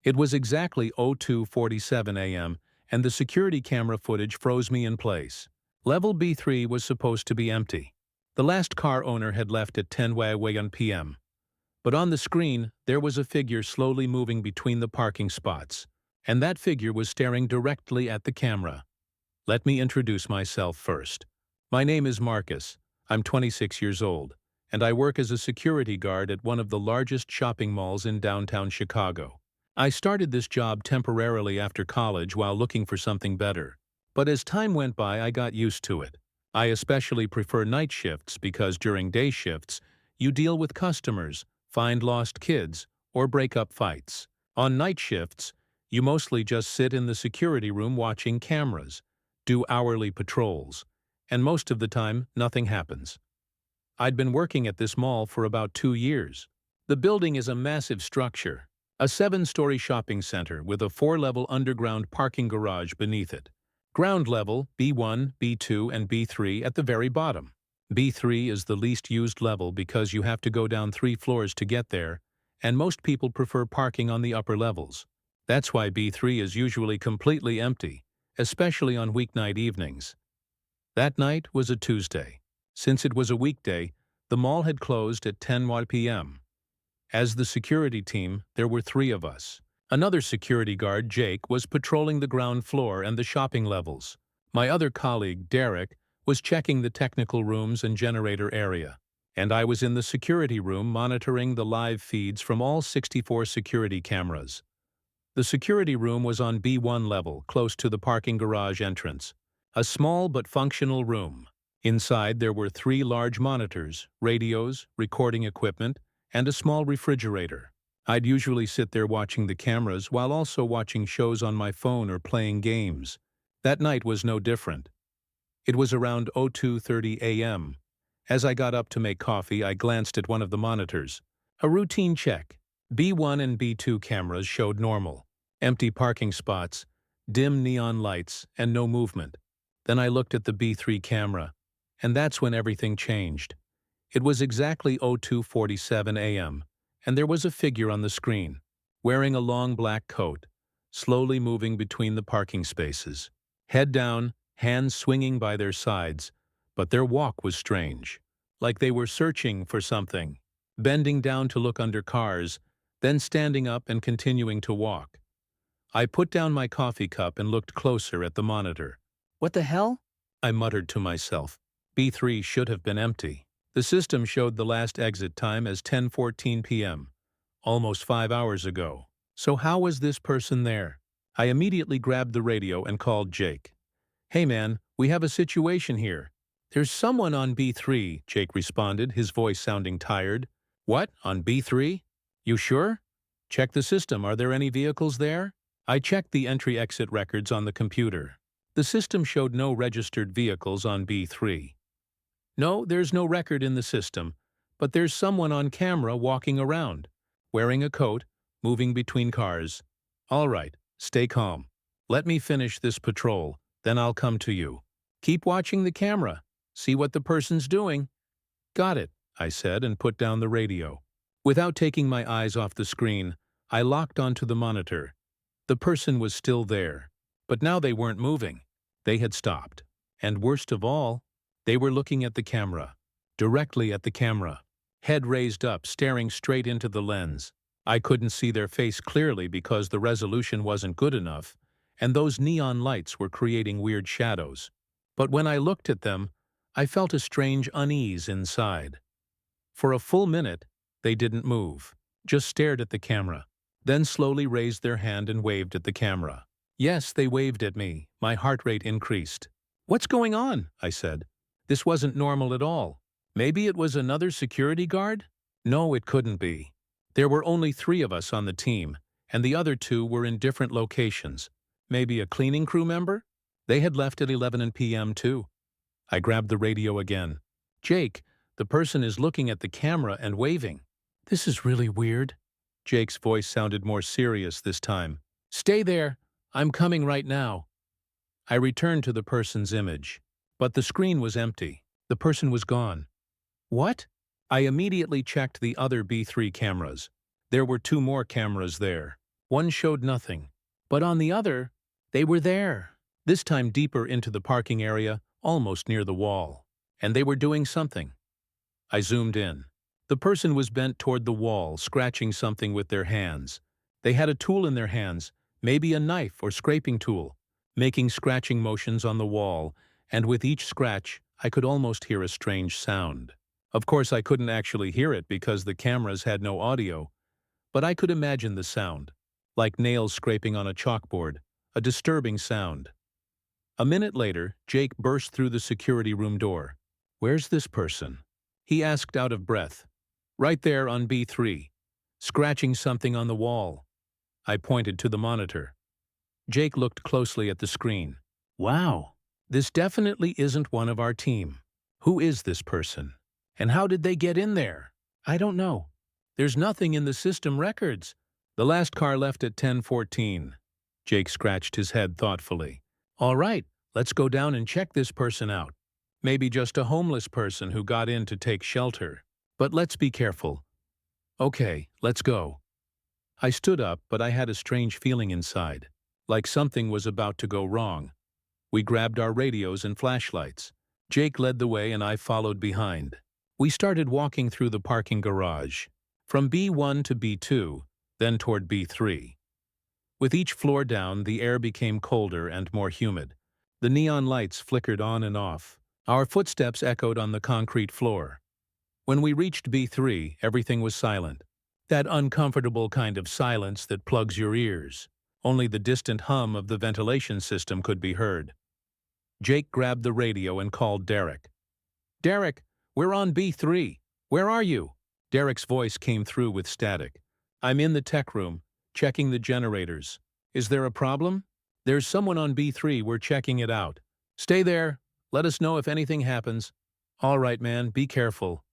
It was exactly 02:47 a.m., and the security camera footage froze me in place. Level B3 was supposed to be empty. The last car owner had left at 10:01 p.m. But on the screen, there was a figure slowly moving between the parking spots, and that figure was staring directly at the camera. Let me introduce myself first. My name is Marcus. I'm 26 years old, and I work as a security guard at one of the largest shopping malls in downtown Chicago. I started this job temporarily after college while looking for something better. But as time went by, I got used to it. I especially prefer night shifts because during day shifts, you deal with customers, find lost kids, or break up fights. On night shifts, you mostly just sit in the security room watching cameras, do hourly patrols, and most of the time, nothing happens. I'd been working at this mall for about 2 years. The building is a massive structure, a 7-story shopping center with a 4-level underground parking garage beneath it. Ground level, B1, B2, and B3 at the very bottom. B3 is the least used level because you have to go down 3 floors to get there, and most people prefer parking on the upper levels. That's why B3 is usually completely empty, especially on weeknight evenings. That night was a Tuesday. Since it was a weekday, the mall had closed at 10:01 p.m. As the security team, there were 3 of us. Another security guard, Jake, was patrolling the ground floor and the shopping levels. My other colleague, Derek, was checking the technical rooms and generator area. And I was in the security room monitoring the live feeds from all 64 security cameras. The security room was on B1 level, close to the parking garage entrance. A small but functional room. Inside there were 3 large monitors, radios, recording equipment, and a small refrigerator. I'd usually sit there watching the cameras while also watching shows on my phone or playing games. That night was no different. It was around 02:30 a.m. As I got up to make coffee, I glanced at one of the monitors. A routine check. B1 and B2 cameras showed normal. Empty parking spots, dim neon lights, and no movement. Then I looked at the B3 camera, and that's when everything changed. It was exactly 02:47 a.m., and there was a figure on the screen, wearing a long black coat, slowly moving between the parking spaces. Head down, hands swinging by their sides, but their walk was strange, like they were searching for something, bending down to look under cars, then standing up and continuing to walk. I put down my coffee cup and looked closer at the monitor. "What the hell?" I muttered to myself. B3 should have been empty. The system showed the last exit time as 10:14 p.m., almost 5 hours ago. So how was this person there? I immediately grabbed the radio and called Jake. "Hey man, we have a situation here." "There's someone on B3, Jake responded, his voice sounding tired. "What, on B3? You sure? Check the system, are there any vehicles there?" I checked the entry-exit records on the computer. The system showed no registered vehicles on B3. "No, there's no record in the system, but there's someone on camera walking around, wearing a coat, moving between cars." "All right, stay calm. Let me finish this patrol, then I'll come to you. Keep watching the camera. See what the person's doing." "Got it," I said and put down the radio. Without taking my eyes off the screen, I locked onto the monitor. The person was still there, but now they weren't moving. They had stopped. And worst of all, they were looking at the camera, directly at the camera, head raised up, staring straight into the lens. I couldn't see their face clearly because the resolution wasn't good enough, and those neon lights were creating weird shadows. But when I looked at them, I felt a strange unease inside. For a full minute, they didn't move, just stared at the camera, then slowly raised their hand and waved at the camera. Yes, they waved at me. My heart rate increased. "What's going on?" I said. This wasn't normal at all. Maybe it was another security guard? No, it couldn't be. There were only 3 of us on the team, and the other 2 were in different locations. Maybe a cleaning crew member? They had left at 11 p.m. too. I grabbed the radio again. "Jake, the person is looking at the camera and waving." "This is really weird." Jake's voice sounded more serious this time. "Stay there. I'm coming right now." I returned to the person's image, but the screen was empty. The person was gone. What? I immediately checked the other B3 cameras. There were 2 more cameras there. One showed nothing. But on the other, they were there. This time deeper into the parking area, almost near the wall. And they were doing something. I zoomed in. The person was bent toward the wall, scratching something with their hands. They had a tool in their hands, maybe a knife or scraping tool, making scratching motions on the wall, and with each scratch, I could almost hear a strange sound. Of course, I couldn't actually hear it because the cameras had no audio, but I could imagine the sound, like nails scraping on a chalkboard, a disturbing sound. A minute later, Jake burst through the security room door. "Where's this person?" he asked out of breath. "Right there on B3, scratching something on the wall." I pointed to the monitor. Jake looked closely at the screen. "Wow, this definitely isn't one of our team. Who is this person? And how did they get in there?" "I don't know. There's nothing in the system records." "The last car left at 10:14. Jake scratched his head thoughtfully. "All right, let's go down and check this person out. Maybe just a homeless person who got in to take shelter. But let's be careful." "Okay, let's go." I stood up, but I had a strange feeling inside, like something was about to go wrong. We grabbed our radios and flashlights. Jake led the way and I followed behind. We started walking through the parking garage, from B1 to B2, then toward B3. With each floor down, the air became colder and more humid. The neon lights flickered on and off. Our footsteps echoed on the concrete floor. When we reached B3, everything was silent. That uncomfortable kind of silence that plugs your ears. Only the distant hum of the ventilation system could be heard. Jake grabbed the radio and called Derek. "Derek, we're on B3. Where are you?" Derek's voice came through with static. "I'm in the tech room, checking the generators. Is there a problem?" "There's someone on B3, we're checking it out. Stay there. Let us know if anything happens." "All right, man, be careful."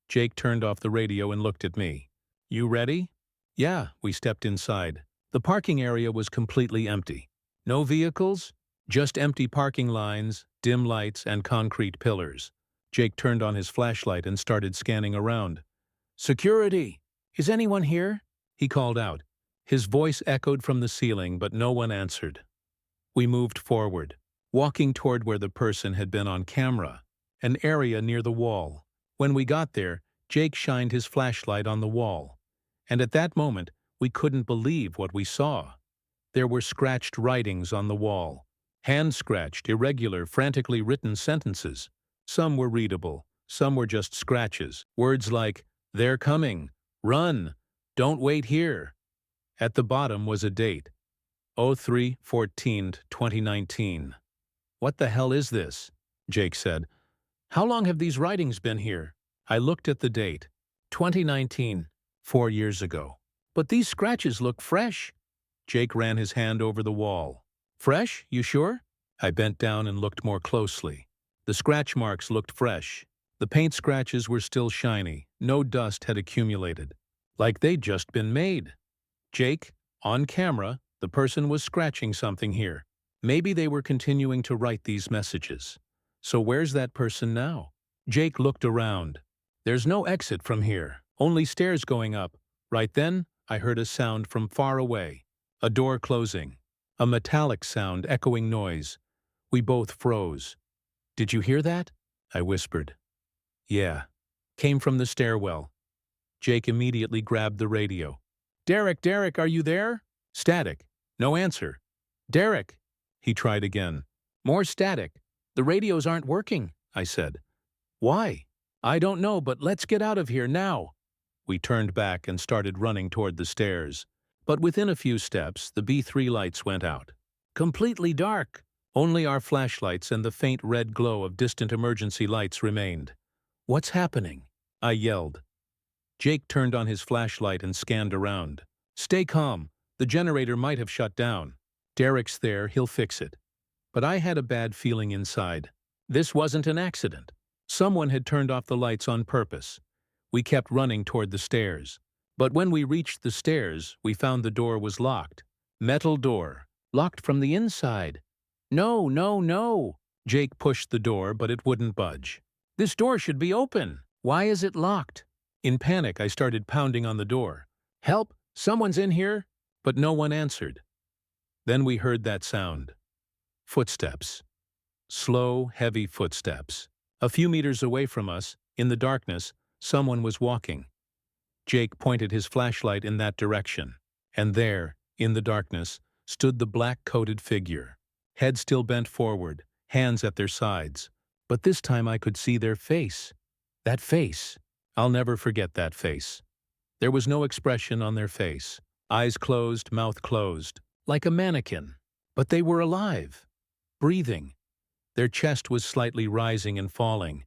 Jake turned off the radio and looked at me. "You ready?" "Yeah." We stepped inside. The parking area was completely empty. No vehicles, just empty parking lines, dim lights, and concrete pillars. Jake turned on his flashlight and started scanning around. "Security! Is anyone here?" he called out. His voice echoed from the ceiling, but no one answered. We moved forward, walking toward where the person had been on camera, an area near the wall. When we got there, Jake shined his flashlight on the wall. And at that moment, we couldn't believe what we saw. There were scratched writings on the wall. Hand-scratched, irregular, frantically written sentences. Some were readable, some were just scratches. Words like, "They're coming," "Run," "Don't wait here." At the bottom was a date, 03/14/2019. "What the hell is this?" Jake said. "How long have these writings been here?" I looked at the date. 2019, 4 years ago. "But these scratches look fresh." Jake ran his hand over the wall. "Fresh? You sure?" I bent down and looked more closely. The scratch marks looked fresh. The paint scratches were still shiny. No dust had accumulated. Like they'd just been made. "Jake, on camera, the person was scratching something here. Maybe they were continuing to write these messages. So where's that person now?" Jake looked around. "There's no exit from here, only stairs going up." Right then, I heard a sound from far away. A door closing. A metallic sound, echoing noise. We both froze. "Did you hear that?" I whispered. "Yeah." Came from the stairwell. Jake immediately grabbed the radio. "Derek, Derek, are you there?" Static. No answer. "Derek!" He tried again. More static. "The radios aren't working," I said. "Why?" "I don't know, but let's get out of here now." We turned back and started running toward the stairs. But within a few steps, the B3 lights went out. Completely dark. Only our flashlights and the faint red glow of distant emergency lights remained. "What's happening?" I yelled. Jake turned on his flashlight and scanned around. "Stay calm. The generator might have shut down. Derek's there, he'll fix it." But I had a bad feeling inside. This wasn't an accident. Someone had turned off the lights on purpose. We kept running toward the stairs. But when we reached the stairs, we found the door was locked. Metal door. Locked from the inside. "No, no, no!" Jake pushed the door, but it wouldn't budge. "This door should be open. Why is it locked?" In panic, I started pounding on the door. "Help! Someone's in here!" but no one answered. Then we heard that sound. Footsteps. Slow, heavy footsteps. A few meters away from us, in the darkness, someone was walking. Jake pointed his flashlight in that direction. And there, in the darkness, stood the black-coated figure. Head still bent forward, hands at their sides. But this time I could see their face. That face. I'll never forget that face. There was no expression on their face. Eyes closed, mouth closed. Like a mannequin. But they were alive. Breathing. Their chest was slightly rising and falling.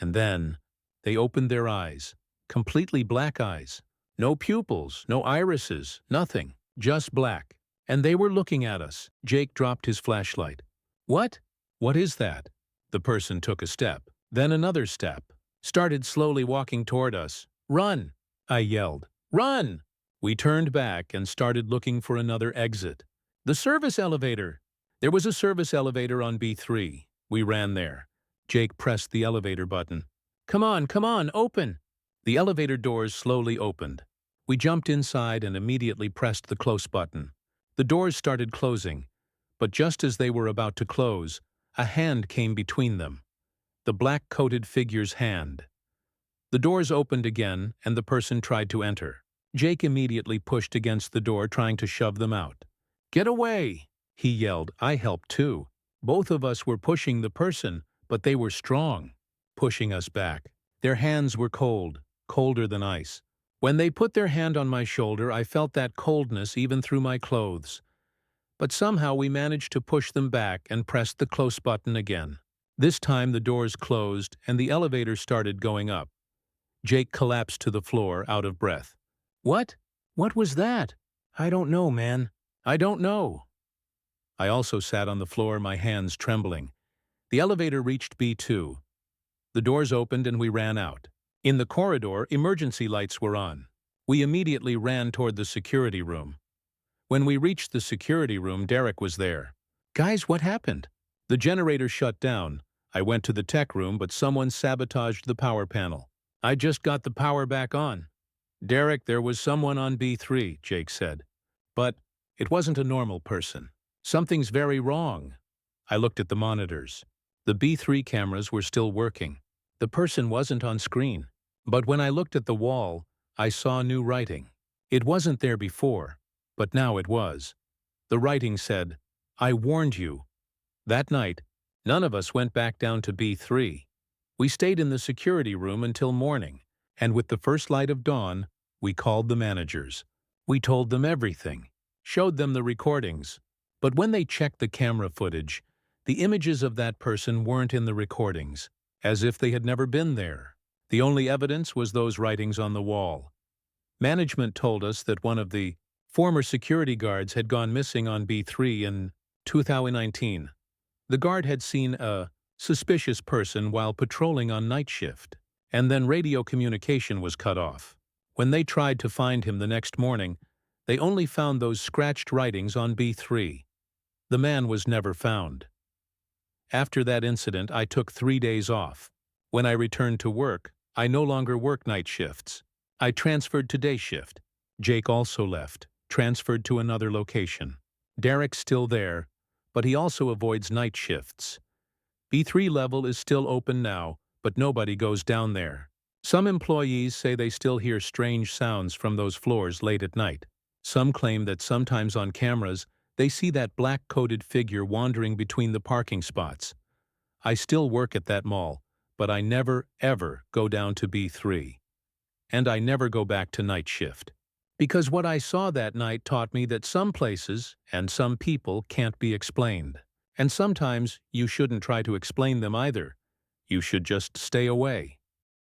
And then, they opened their eyes. Completely black eyes. No pupils, no irises, nothing. Just black. And they were looking at us. Jake dropped his flashlight. What? What is that? The person took a step. Then another step. Started slowly walking toward us. Run! I yelled. Run! We turned back and started looking for another exit. The service elevator! There was a service elevator on B3. We ran there. Jake pressed the elevator button. Come on, open! The elevator doors slowly opened. We jumped inside and immediately pressed the close button. The doors started closing, but just as they were about to close, a hand came between them. The black-coated figure's hand. The doors opened again, and the person tried to enter. Jake immediately pushed against the door, trying to shove them out. Get away! He yelled. I helped too. Both of us were pushing the person, but they were strong, pushing us back. Their hands were cold, colder than ice. When they put their hand on my shoulder, I felt that coldness even through my clothes. But somehow we managed to push them back and pressed the close button again. This time the doors closed and the elevator started going up. Jake collapsed to the floor, out of breath. What? What was that? I don't know, man. I don't know. I also sat on the floor, my hands trembling. The elevator reached B2. The doors opened and we ran out. In the corridor, emergency lights were on. We immediately ran toward the security room. When we reached the security room, Derek was there. Guys, what happened? The generator shut down. I went to the tech room, but someone sabotaged the power panel. I just got the power back on. Derek, there was someone on B3, Jake said. But it wasn't a normal person. Something's very wrong. I looked at the monitors. The B3 cameras were still working. The person wasn't on screen. But when I looked at the wall, I saw new writing. It wasn't there before, but now it was. The writing said, I warned you. That night, none of us went back down to B3. We stayed in the security room until morning, and with the first light of dawn, we called the managers. We told them everything, showed them the recordings. But when they checked the camera footage, the images of that person weren't in the recordings, as if they had never been there. The only evidence was those writings on the wall. Management told us that one of the former security guards had gone missing on B3 in 2019. The guard had seen a suspicious person while patrolling on night shift, and then radio communication was cut off. When they tried to find him the next morning, they only found those scratched writings on B3. The man was never found. After that incident, I took 3 days off. When I returned to work, I no longer work night shifts. I transferred to day shift. Jake also left, transferred to another location. Derek's still there, but he also avoids night shifts. B3 level is still open now, but nobody goes down there. Some employees say they still hear strange sounds from those floors late at night. Some claim that sometimes on cameras, they see that black-coated figure wandering between the parking spots. I still work at that mall, but I never, ever go down to B3. And I never go back to night shift. Because what I saw that night taught me that some places and some people can't be explained. And sometimes you shouldn't try to explain them either. You should just stay away.